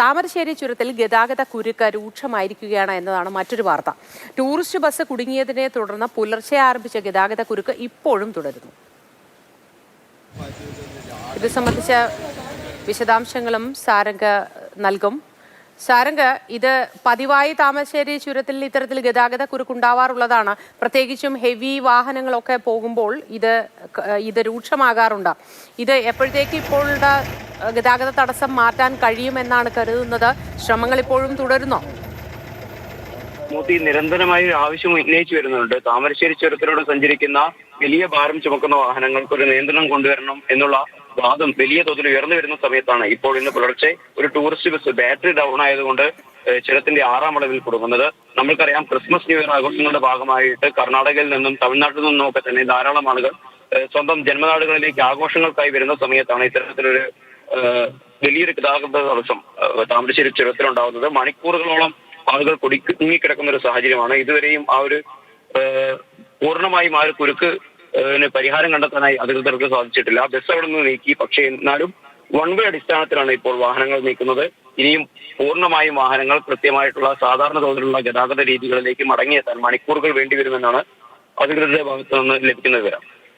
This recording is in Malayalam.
താമരശ്ശേരി ചുരത്തിൽ ഗതാഗത കുരുക്ക് രൂക്ഷമായിരിക്കുകയാണ് എന്നതാണ് മറ്റൊരു വാർത്ത. ടൂറിസ്റ്റ് ബസ് കുടുങ്ങിയതിനെ തുടർന്ന് പുലർച്ചെ ആരംഭിച്ച ഗതാഗത കുരുക്ക് ഇപ്പോഴും തുടരുന്നു. ഇത് സംബന്ധിച്ച വിശദാംശങ്ങളും സാരംഗ് നൽകും. സാരംഗ്, ഇത് പതിവായി താമരശ്ശേരി ചുരത്തിൽ ഇത്തരത്തിൽ ഗതാഗത കുരുക്കുണ്ടാവാറുള്ളതാണ്. പ്രത്യേകിച്ചും ഹെവി വാഹനങ്ങളൊക്കെ പോകുമ്പോൾ ഇത് രൂക്ഷമാകാറുണ്ട്. ഇത് എപ്പോഴത്തേക്ക് ഇപ്പോഴുള്ള ഗതാഗത തടസ്സം മാറ്റാൻ കഴിയുമെന്നാണ് കരുതുന്നത്? ശ്രമങ്ങൾ ഇപ്പോഴും തുടരുന്നോ? മോദി നിരന്തരമായി ആവശ്യം ഉന്നയിച്ചു വരുന്നുണ്ട്. താമരശ്ശേരി ചുരത്തിലൂടെ സഞ്ചരിക്കുന്ന വലിയ ഭാരം ചുമക്കുന്ന വാഹനങ്ങൾക്ക് ഒരു നിയന്ത്രണം കൊണ്ടുവരണം എന്നുള്ള വാദം വലിയ തോതിൽ ഉയർന്നു വരുന്ന സമയത്താണ് ഇപ്പോൾ ഇന്ന് പുലർച്ചെ ഒരു ടൂറിസ്റ്റ് ബസ് ബാറ്ററി ഡൗൺ ആയതുകൊണ്ട് ചുരത്തിന്റെ 6ാം വളവിൽ കുടുങ്ങുന്നത്. നമ്മൾക്കറിയാം, ക്രിസ്മസ് ന്യൂ ഇയർ ആഘോഷങ്ങളുടെ ഭാഗമായിട്ട് കർണാടകയിൽ നിന്നും തമിഴ്നാട്ടിൽ നിന്നും ഒക്കെ തന്നെ ധാരാളം ആളുകൾ സ്വന്തം ജന്മനാടുകളിലേക്ക് ആഘോഷങ്ങൾക്കായി വരുന്ന സമയത്താണ് ഇത്തരത്തിലൊരു വലിയൊരു ഗതാഗത തടസ്സം താമരശ്ശേരി ചുരത്തിലുണ്ടാകുന്നത്. മണിക്കൂറുകളോളം ആളുകൾ കുടുങ്ങിക്കിടക്കുന്ന ഒരു സാഹചര്യമാണ്. ഇതുവരെയും പൂർണ്ണമായും ആ ഒരു കുരുക്ക് പരിഹാരം കണ്ടെത്താനായി അധികൃതർക്ക് സാധിച്ചിട്ടില്ല. ബസ് അവിടെ നിന്ന് നീക്കി, പക്ഷേ എന്നാലും വൺ വേ അടിസ്ഥാനത്തിലാണ് ഇപ്പോൾ വാഹനങ്ങൾ നീക്കുന്നത്. ഇനിയും പൂർണ്ണമായും വാഹനങ്ങൾ കൃത്യമായിട്ടുള്ള സാധാരണ തോതിലുള്ള ഗതാഗത രീതികളിലേക്ക് മടങ്ങിയെത്താൻ മണിക്കൂറുകൾ വേണ്ടിവരുമെന്നാണ് അധികൃതരുടെ ഭാഗത്തു നിന്ന് ലഭിക്കുന്ന വിവരം.